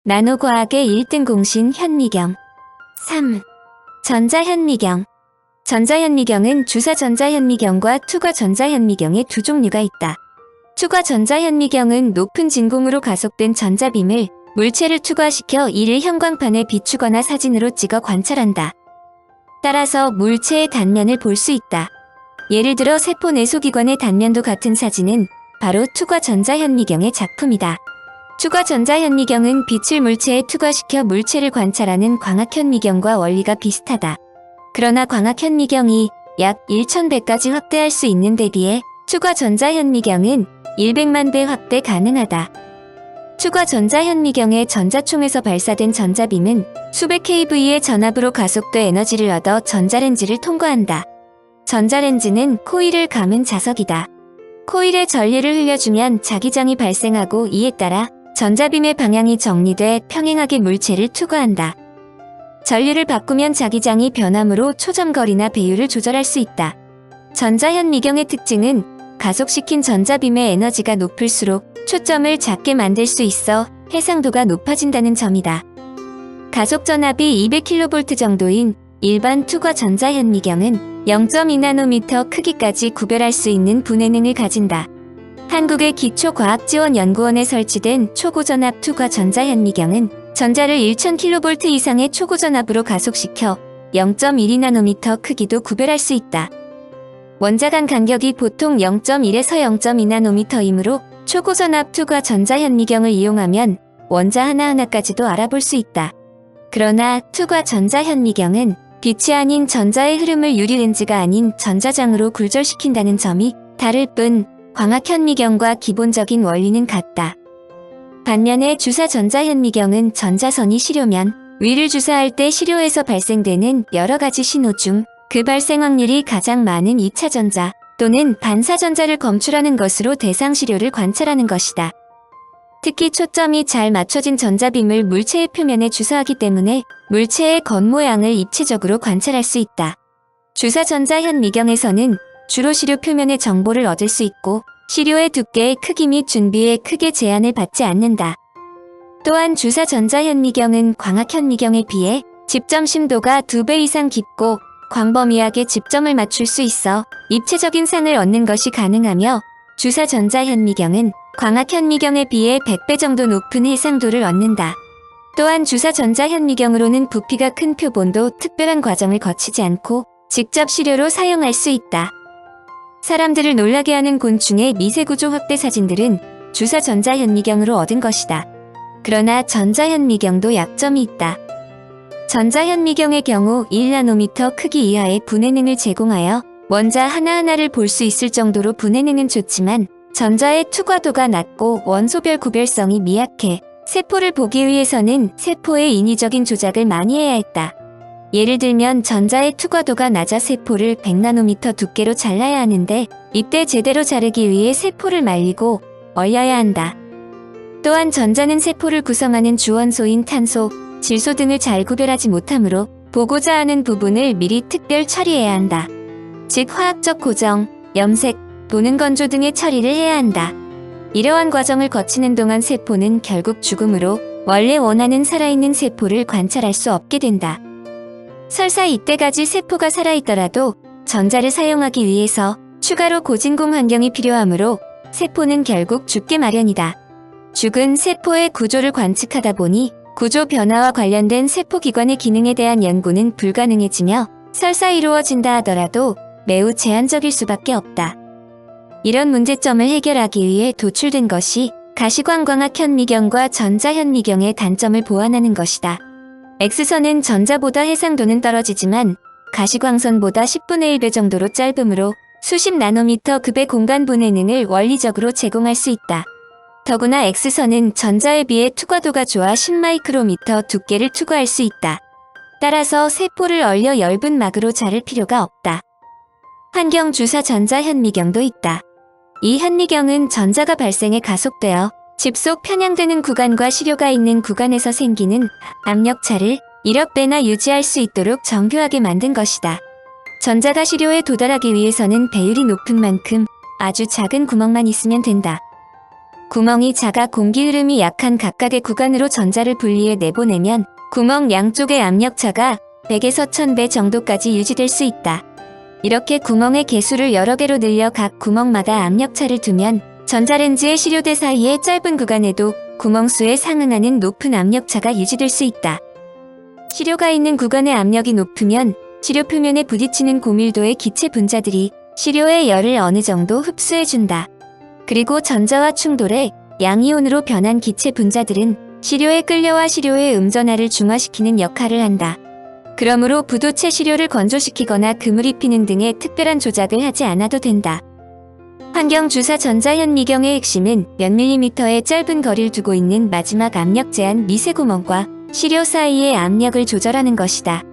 나노과학의 1등 공신 현미경. 3. 전자현미경. 전자현미경은 주사 전자현미경과 투과 전자현미경의 두 종류가 있다. 투과 전자현미경은 높은 진공으로 가속된 전자빔을 물체를 투과시켜 이를 형광판에 비추거나 사진으로 찍어 관찰한다. 따라서 물체의 단면을 볼 수 있다. 예를 들어 세포 내소기관의 단면도 같은 사진은 바로 투과 전자현미경의 작품이다. 투과 전자현미경은 빛을 물체에 투과시켜 물체를 관찰하는 광학현미경과 원리가 비슷하다. 그러나 광학현미경이 약 1100까지 확대할 수 있는 데 비해 투과 전자현미경은 100만 배 확대 가능하다. 투과 전자현미경의 전자총에서 발사된 전자빔은 수백 kV의 전압으로 가속돼 에너지를 얻어 전자렌즈를 통과한다. 전자렌즈는 코일을 감은 자석이다. 코일에 전류를 흘려주면 자기장이 발생하고 이에 따라 전자빔의 방향이 정리돼 평행하게 물체를 투과한다. 전류를 바꾸면 자기장이 변함으로 초점거리나 배율을 조절할 수 있다. 전자현미경의 특징은 가속시킨 전자빔의 에너지가 높을수록 초점을 작게 만들 수 있어 해상도가 높아진다는 점이다. 가속전압이 200kV 정도인 일반 투과 전자현미경은 0.2나노미터 크기까지 구별할 수 있는 분해능을 가진다. 한국의 기초과학지원연구원에 설치된 초고전압 투과 전자현미경은 전자를 1000kV 이상의 초고전압으로 가속시켜 0.12나노미터 크기도 구별할 수 있다. 원자 간 간격이 보통 0.1에서 0.2나노미터이므로 초고전압 투과 전자현미경을 이용하면 원자 하나하나까지도 알아볼 수 있다. 그러나 투과 전자현미경은 빛이 아닌 전자의 흐름을 유리렌즈가 아닌 전자장으로 굴절시킨다는 점이 다를 뿐 광학현미경과 기본적인 원리는 같다. 반면에 주사 전자현미경은 전자선이 시료면 위를 주사할 때 시료에서 발생되는 여러 가지 신호 중 그 발생 확률이 가장 많은 2차전자 또는 반사전자를 검출하는 것으로 대상 시료를 관찰하는 것이다. 특히 초점이 잘 맞춰진 전자빔을 물체의 표면에 주사하기 때문에 물체의 겉모양을 입체적으로 관찰할 수 있다. 주사 전자현미경에서는 주로 시료 표면의 정보를 얻을 수 있고 시료의 두께의 크기 및 준비에 크게 제한을 받지 않는다. 또한 주사 전자현미경은 광학현미경에 비해 집점 심도가 2배 이상 깊고 광범위하게 집점을 맞출 수 있어 입체적인 상을 얻는 것이 가능하며 주사 전자현미경은 광학현미경에 비해 100배 정도 높은 해상도를 얻는다. 또한 주사 전자현미경으로는 부피가 큰 표본도 특별한 과정을 거치지 않고 직접 시료로 사용할 수 있다. 사람들을 놀라게 하는 곤충의 미세구조 확대 사진들은 주사 전자현미경으로 얻은 것이다. 그러나 전자현미경도 약점이 있다. 전자현미경의 경우 1나노미터 크기 이하의 분해능을 제공하여 원자 하나하나를 볼 수 있을 정도로 분해능은 좋지만 전자의 투과도가 낮고 원소별 구별성이 미약해 세포를 보기 위해서는 세포의 인위적인 조작을 많이 해야 했다. 예를 들면 전자의 투과도가 낮아 세포를 100나노미터 두께로 잘라야 하는데 이때 제대로 자르기 위해 세포를 말리고 얼려야 한다. 또한 전자는 세포를 구성하는 주원소인 탄소, 질소 등을 잘 구별하지 못하므로 보고자 하는 부분을 미리 특별 처리해야 한다. 즉 화학적 고정, 염색, 보는 건조 등의 처리를 해야 한다. 이러한 과정을 거치는 동안 세포는 결국 죽음으로 원래 원하는 살아있는 세포를 관찰할 수 없게 된다. 설사 이때까지 세포가 살아있더라도 전자를 사용하기 위해서 추가로 고진공 환경이 필요하므로 세포는 결국 죽게 마련이다. 죽은 세포의 구조를 관측하다 보니 구조 변화와 관련된 세포기관의 기능에 대한 연구는 불가능해지며 설사 이루어진다 하더라도 매우 제한적일 수밖에 없다. 이런 문제점을 해결하기 위해 도출된 것이 가시광광학현미경과 전자현미경의 단점을 보완하는 것이다. X선은 전자보다 해상도는 떨어지지만 가시광선보다 10분의 1배 정도로 짧으므로 수십 나노미터 급의 공간 분해능을 원리적으로 제공할 수 있다. 더구나 X선은 전자에 비해 투과도가 좋아 10마이크로미터 두께를 투과할 수 있다. 따라서 세포를 얼려 엷은 막으로 자를 필요가 없다. 환경 주사 전자현미경도 있다. 이 현미경은 전자가 발생해 가속되어 집속 편향되는 구간과 시료가 있는 구간에서 생기는 압력차를 1억 배나 유지할 수 있도록 정교하게 만든 것이다. 전자가 시료에 도달하기 위해서는 배율이 높은 만큼 아주 작은 구멍만 있으면 된다. 구멍이 작아 공기 흐름이 약한 각각의 구간으로 전자를 분리해 내보내면 구멍 양쪽의 압력차가 100에서 1000배 정도까지 유지될 수 있다. 이렇게 구멍의 개수를 여러 개로 늘려 각 구멍마다 압력차를 두면 전자렌지의 시료대 사이의 짧은 구간에도 구멍수에 상응하는 높은 압력차가 유지될 수 있다. 시료가 있는 구간의 압력이 높으면 시료 표면에 부딪히는 고밀도의 기체 분자들이 시료의 열을 어느 정도 흡수해준다. 그리고 전자와 충돌해 양이온으로 변한 기체 분자들은 시료에 끌려와 시료의 음전하를 중화시키는 역할을 한다. 그러므로 부도체 시료를 건조시키거나 금을 입히는 등의 특별한 조작을 하지 않아도 된다. 환경 주사 전자현미경의 핵심은 몇 밀리미터의 짧은 거리를 두고 있는 마지막 압력 제한 미세 구멍과 시료 사이의 압력을 조절하는 것이다.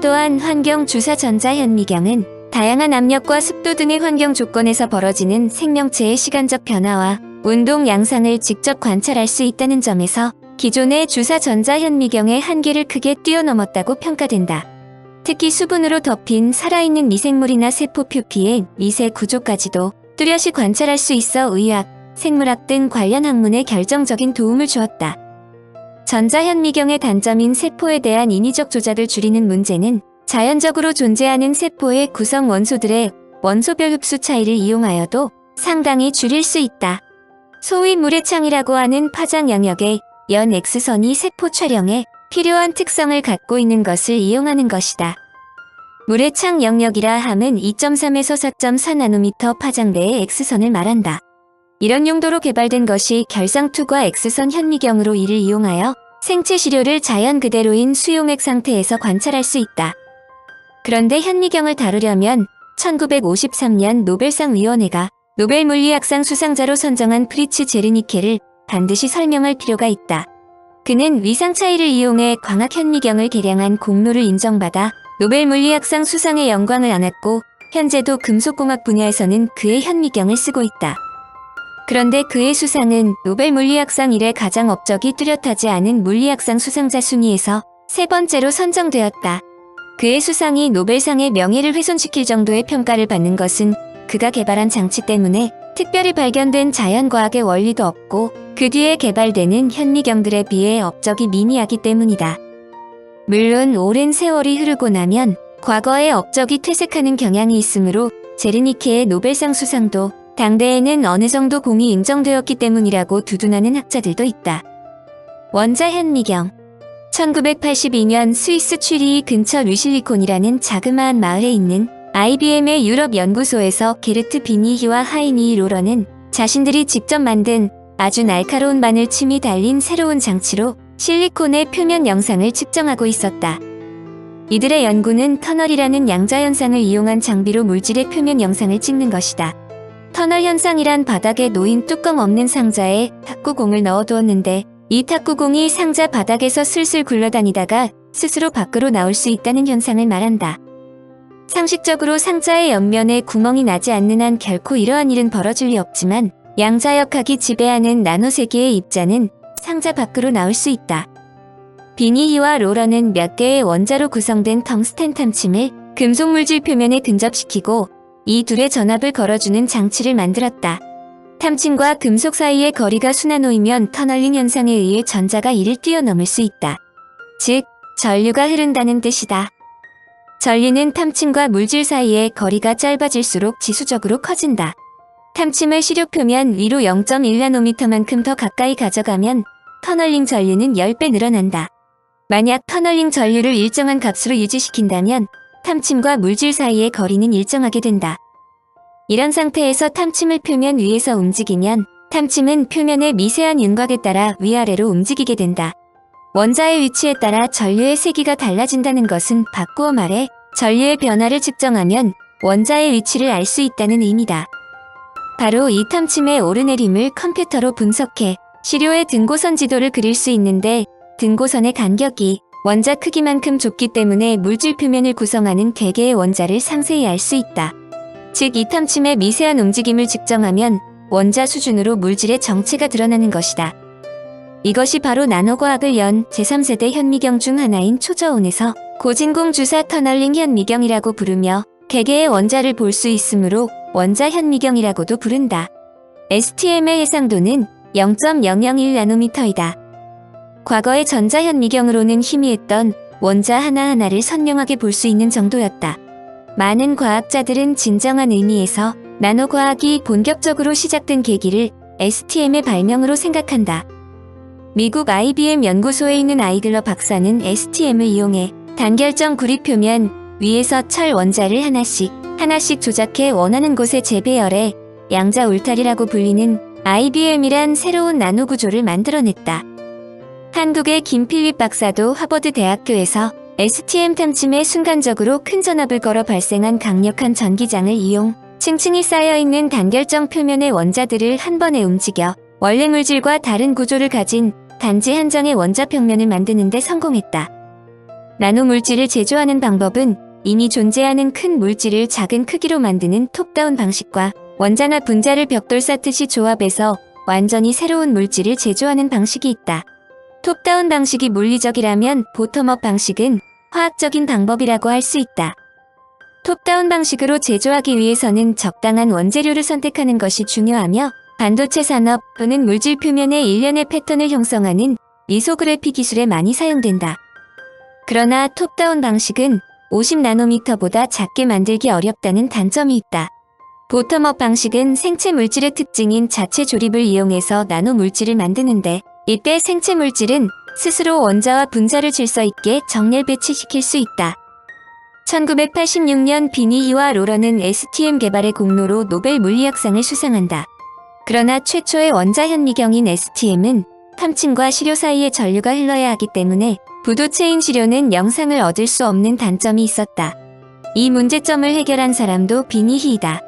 또한 환경 주사 전자현미경은 다양한 압력과 습도 등의 환경 조건에서 벌어지는 생명체의 시간적 변화와 운동 양상을 직접 관찰할 수 있다는 점에서 기존의 주사 전자현미경의 한계를 크게 뛰어넘었다고 평가된다. 특히 수분으로 덮인 살아있는 미생물이나 세포 표피의 미세 구조까지도 뚜렷이 관찰할 수 있어 의학, 생물학 등 관련 학문에 결정적인 도움을 주었다. 전자현미경의 단점인 세포에 대한 인위적 조작을 줄이는 문제는 자연적으로 존재하는 세포의 구성 원소들의 원소별 흡수 차이를 이용하여도 상당히 줄일 수 있다. 소위 물의 창이라고 하는 파장 영역의 연 X선이 세포 촬영에 필요한 특성을 갖고 있는 것을 이용하는 것이다. 물의 창 영역이라 함은 2.3에서 4.4나노미터 파장대의 X선을 말한다. 이런 용도로 개발된 것이 결상2과 X선 현미경으로 이를 이용하여 생체 시료를 자연 그대로인 수용액 상태에서 관찰할 수 있다. 그런데 현미경을 다루려면 1953년 노벨상위원회가 노벨 물리학상 수상자로 선정한 프리츠 제르니케를 반드시 설명할 필요가 있다. 그는 위상 차이를 이용해 광학 현미경을 개량한 공로를 인정받아 노벨 물리학상 수상의 영광을 안았고 현재도 금속공학 분야에서는 그의 현미경을 쓰고 있다. 그런데 그의 수상은 노벨 물리학상 이래 가장 업적이 뚜렷하지 않은 물리학상 수상자 순위에서 세 번째로 선정되었다. 그의 수상이 노벨상의 명예를 훼손시킬 정도의 평가를 받는 것은 그가 개발한 장치 때문에 특별히 발견된 자연과학의 원리도 없고 그 뒤에 개발되는 현미경들에 비해 업적이 미미하기 때문이다. 물론 오랜 세월이 흐르고 나면 과거의 업적이 퇴색하는 경향이 있으므로 제르니케의 노벨상 수상도 당대에는 어느 정도 공이 인정되었기 때문이라고 두둔하는 학자들도 있다. 원자 현미경 1982년 스위스 취리히 근처 류실리콘이라는 자그마한 마을에 있는 IBM의 유럽 연구소에서 게르트 비니히와 하이니 로런은 자신들이 직접 만든 아주 날카로운 바늘침이 달린 새로운 장치로 실리콘의 표면 영상을 측정하고 있었다. 이들의 연구는 터널이라는 양자현상을 이용한 장비로 물질의 표면 영상을 찍는 것이다. 터널 현상이란 바닥에 놓인 뚜껑 없는 상자에 탁구공을 넣어두었는데 이 탁구공이 상자 바닥에서 슬슬 굴러다니다가 스스로 밖으로 나올 수 있다는 현상을 말한다. 상식적으로 상자의 옆면에 구멍이 나지 않는 한 결코 이러한 일은 벌어질 리 없지만 양자역학이 지배하는 나노세계의 입자는 상자 밖으로 나올 수 있다. 비니히와 로런은 몇 개의 원자로 구성된 텅스텐 탐침을 금속 물질 표면에 근접시키고 이 둘의 전압을 걸어주는 장치를 만들었다. 탐침과 금속 사이의 거리가 수나노이면 터널링 현상에 의해 전자가 이를 뛰어넘을 수 있다. 즉, 전류가 흐른다는 뜻이다. 전류는 탐침과 물질 사이의 거리가 짧아질수록 지수적으로 커진다. 탐침을 시료 표면 위로 0.1나노미터만큼 더 가까이 가져가면 터널링 전류는 10배 늘어난다. 만약 터널링 전류를 일정한 값으로 유지시킨다면 탐침과 물질 사이의 거리는 일정하게 된다. 이런 상태에서 탐침을 표면 위에서 움직이면 탐침은 표면의 미세한 윤곽에 따라 위아래로 움직이게 된다. 원자의 위치에 따라 전류의 세기가 달라진다는 것은 바꾸어 말해 전류의 변화를 측정하면 원자의 위치를 알 수 있다는 의미다. 바로 이 탐침의 오르내림을 컴퓨터로 분석해 시료의 등고선 지도를 그릴 수 있는데 등고선의 간격이 원자 크기만큼 좁기 때문에 물질 표면을 구성하는 개개의 원자를 상세히 알 수 있다. 즉, 이 탐침의 미세한 움직임을 측정하면 원자 수준으로 물질의 정체가 드러나는 것이다. 이것이 바로 나노과학을 연 제3세대 현미경 중 하나인 초저온에서 고진공 주사 터널링 현미경이라고 부르며 개개의 원자를 볼 수 있으므로 원자 현미경이라고도 부른다. STM의 해상도는 0.001나노미터이다. 과거의 전자현미경으로는 희미했던 원자 하나하나를 선명하게 볼 수 있는 정도였다. 많은 과학자들은 진정한 의미에서 나노과학이 본격적으로 시작된 계기를 STM의 발명으로 생각한다. 미국 IBM 연구소에 있는 아이글러 박사는 STM을 이용해 단결정 구리 표면 위에서 철 원자를 하나씩 조작해 원하는 곳에 재배열해 양자 울타리라고 불리는 IBM이란 새로운 나노 구조를 만들어냈다. 한국의 김필립 박사도 하버드 대학교에서 STM 탐침에 순간적으로 큰 전압을 걸어 발생한 강력한 전기장을 이용 층층이 쌓여있는 단결정 표면의 원자들을 한 번에 움직여 원래 물질과 다른 구조를 가진 단지 한 장의 원자 평면을 만드는 데 성공했다. 나노 물질을 제조하는 방법은 이미 존재하는 큰 물질을 작은 크기로 만드는 톱다운 방식과 원자나 분자를 벽돌 쌓듯이 조합해서 완전히 새로운 물질을 제조하는 방식이 있다. 톱다운 방식이 물리적이라면 보텀업 방식은 화학적인 방법이라고 할 수 있다. 톱다운 방식으로 제조하기 위해서는 적당한 원재료를 선택하는 것이 중요하며 반도체 산업 또는 물질 표면의 일련의 패턴을 형성하는 리소그래피 기술에 많이 사용된다. 그러나 톱다운 방식은 50나노미터보다 작게 만들기 어렵다는 단점이 있다. 보텀업 방식은 생체 물질의 특징인 자체 조립을 이용해서 나노 물질을 만드는데 이때 생체 물질은 스스로 원자와 분자를 질서 있게 정렬 배치시킬 수 있다. 1986년 비니히와 로런은 STM 개발의 공로로 노벨 물리학상을 수상한다. 그러나 최초의 원자 현미경인 STM은 탐침과 시료 사이에 전류가 흘러야 하기 때문에 부도체인 시료는 영상을 얻을 수 없는 단점이 있었다. 이 문제점을 해결한 사람도 비니히이다.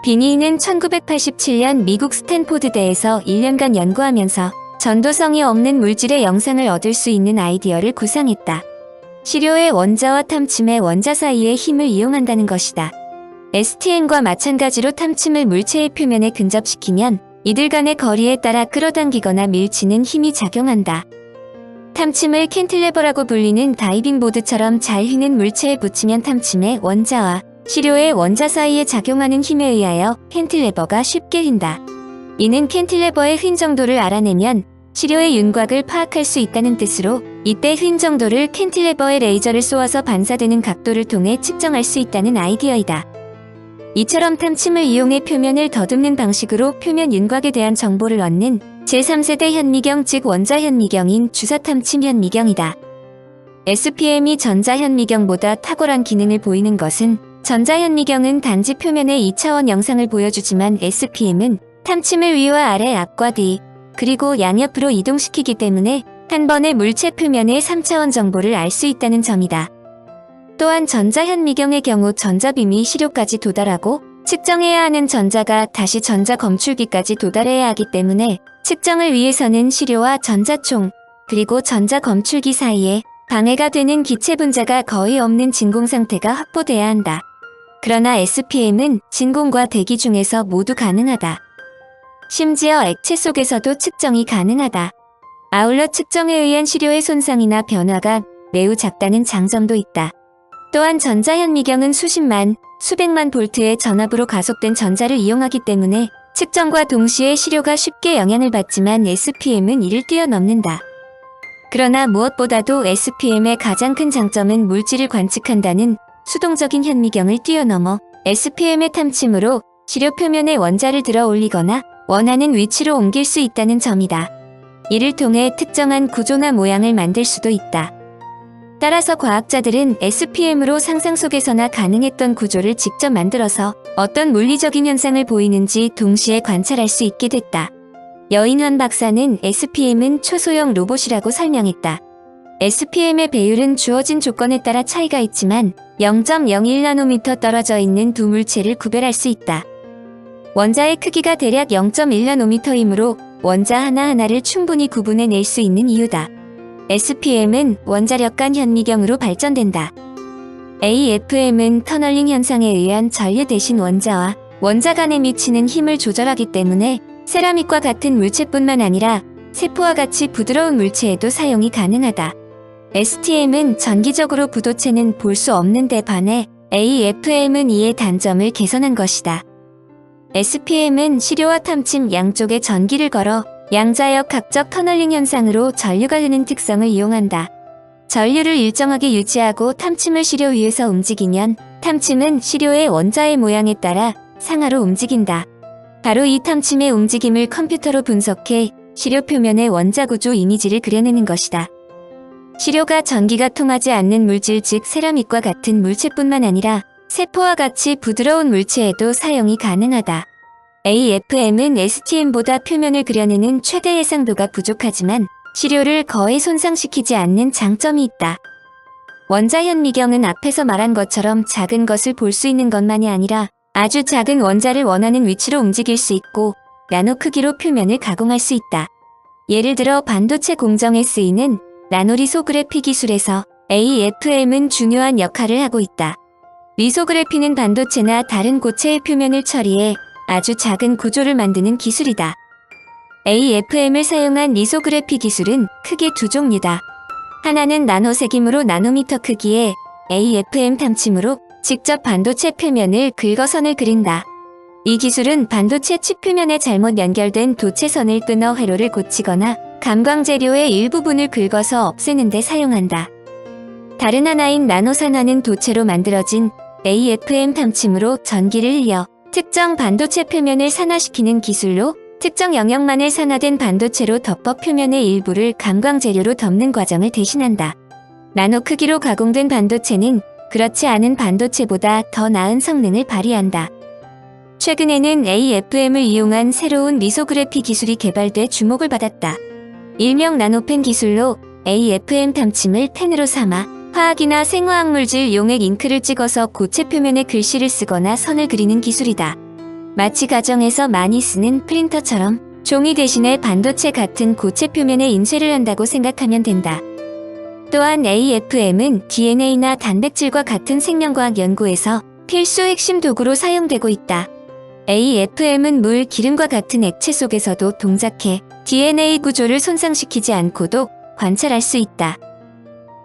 비니히는 1987년 미국 스탠포드대에서 1년간 연구하면서 전도성이 없는 물질의 영상을 얻을 수 있는 아이디어를 구상했다. 시료의 원자와 탐침의 원자 사이의 힘을 이용한다는 것이다. STM과 마찬가지로 탐침을 물체의 표면에 근접시키면 이들 간의 거리에 따라 끌어당기거나 밀치는 힘이 작용한다. 탐침을 캔틸레버라고 불리는 다이빙 보드처럼 잘 휘는 물체에 붙이면 탐침의 원자와 시료의 원자 사이에 작용하는 힘에 의하여 캔틸레버가 쉽게 휜다. 이는 캔틸레버의 휜 정도를 알아내면 시료의 윤곽을 파악할 수 있다는 뜻으로 이때 휜 정도를 캔틸레버에 레이저를 쏘아서 반사되는 각도를 통해 측정할 수 있다는 아이디어이다. 이처럼 탐침을 이용해 표면을 더듬는 방식으로 표면 윤곽에 대한 정보를 얻는 제3세대 현미경 즉 원자 현미경인 주사 탐침 현미경이다. SPM이 전자 현미경보다 탁월한 기능을 보이는 것은 전자 현미경은 단지 표면의 2차원 영상을 보여주지만 SPM은 탐침을 위와 아래 앞과 뒤 그리고 양옆으로 이동시키기 때문에 한 번에 물체 표면의 3차원 정보를 알 수 있다는 점이다. 또한 전자현미경의 경우 전자빔이 시료까지 도달하고 측정해야 하는 전자가 다시 전자 검출기까지 도달해야 하기 때문에 측정을 위해서는 시료와 전자총 그리고 전자 검출기 사이에 방해가 되는 기체 분자가 거의 없는 진공 상태가 확보돼야 한다. 그러나 SPM은 진공과 대기 중에서 모두 가능하다. 심지어 액체 속에서도 측정이 가능하다. 아울러 측정에 의한 시료의 손상이나 변화가 매우 작다는 장점도 있다. 또한 전자현미경은 수십만, 수백만 볼트의 전압으로 가속된 전자를 이용하기 때문에 측정과 동시에 시료가 쉽게 영향을 받지만 SPM은 이를 뛰어넘는다. 그러나 무엇보다도 SPM의 가장 큰 장점은 물질을 관측한다는 수동적인 현미경을 뛰어넘어 SPM의 탐침으로 시료 표면에 원자를 들어 올리거나 원하는 위치로 옮길 수 있다는 점이다. 이를 통해 특정한 구조나 모양을 만들 수도 있다. 따라서 과학자들은 SPM으로 상상 속에서나 가능했던 구조를 직접 만들어서 어떤 물리적인 현상을 보이는지 동시에 관찰할 수 있게 됐다. 여인환 박사는 SPM은 초소형 로봇이라고 설명했다. SPM의 배율은 주어진 조건에 따라 차이가 있지만 0.01나노미터 떨어져 있는 두 물체를 구별할 수 있다. 원자의 크기가 대략 0.1나노미터이므로 원자 하나하나를 충분히 구분해낼 수 있는 이유다. SPM은 원자력간 현미경으로 발전된다. AFM은 터널링 현상에 의한 전류 대신 원자와 원자 간에 미치는 힘을 조절하기 때문에 세라믹과 같은 물체뿐만 아니라 세포와 같이 부드러운 물체에도 사용이 가능하다. STM은 전기적으로 부도체는 볼 수 없는 데 반해 AFM은 이의 단점을 개선한 것이다. SPM은 시료와 탐침 양쪽에 전기를 걸어 양자역 각적 터널링 현상으로 전류가 흐르는 특성을 이용한다. 전류를 일정하게 유지하고 탐침을 시료 위에서 움직이면 탐침은 시료의 원자의 모양에 따라 상하로 움직인다. 바로 이 탐침의 움직임을 컴퓨터로 분석해 시료 표면의 원자 구조 이미지를 그려내는 것이다. 시료가 전기가 통하지 않는 물질 즉 세라믹과 같은 물체뿐만 아니라 세포와 같이 부드러운 물체에도 사용이 가능하다. AFM은 STM보다 표면을 그려내는 최대 해상도가 부족하지만 시료를 거의 손상시키지 않는 장점이 있다. 원자 현미경은 앞에서 말한 것처럼 작은 것을 볼 수 있는 것만이 아니라 아주 작은 원자를 원하는 위치로 움직일 수 있고 나노 크기로 표면을 가공할 수 있다. 예를 들어 반도체 공정에 쓰이는 나노리소그래피 기술에서 AFM은 중요한 역할을 하고 있다. 리소그래피는 반도체나 다른 고체의 표면을 처리해 아주 작은 구조를 만드는 기술이다. AFM을 사용한 리소그래피 기술은 크게 두 종류다. 하나는 나노색임으로 나노미터 크기의 AFM 탐침으로 직접 반도체 표면을 긁어 선을 그린다. 이 기술은 반도체 칩 표면에 잘못 연결된 도체선을 끊어 회로를 고치거나 감광재료의 일부분을 긁어서 없애는 데 사용한다. 다른 하나인 나노산화는 도체로 만들어진 AFM 탐침으로 전기를 흘려 특정 반도체 표면을 산화시키는 기술로 특정 영역만을 산화된 반도체로 덮어 표면의 일부를 감광재료로 덮는 과정을 대신한다. 나노 크기로 가공된 반도체는 그렇지 않은 반도체보다 더 나은 성능을 발휘한다. 최근에는 AFM을 이용한 새로운 리소그래피 기술이 개발돼 주목을 받았다. 일명 나노펜 기술로 AFM 탐침을 펜으로 삼아 화학이나 생화학물질 용액 잉크를 찍어서 고체 표면에 글씨를 쓰거나 선을 그리는 기술이다. 마치 가정에서 많이 쓰는 프린터처럼 종이 대신에 반도체 같은 고체 표면에 인쇄를 한다고 생각하면 된다. 또한 AFM은 DNA나 단백질과 같은 생명과학 연구에서 필수 핵심 도구로 사용되고 있다. AFM은 물, 기름과 같은 액체 속에서도 동작해 DNA 구조를 손상시키지 않고도 관찰할 수 있다.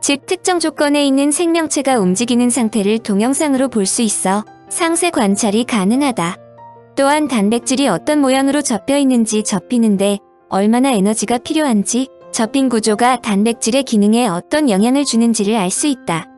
즉 특정 조건에 있는 생명체가 움직이는 상태를 동영상으로 볼 수 있어 상세 관찰이 가능하다. 또한 단백질이 어떤 모양으로 접혀 있는지 접히는데 얼마나 에너지가 필요한지 접힌 구조가 단백질의 기능에 어떤 영향을 주는지를 알 수 있다.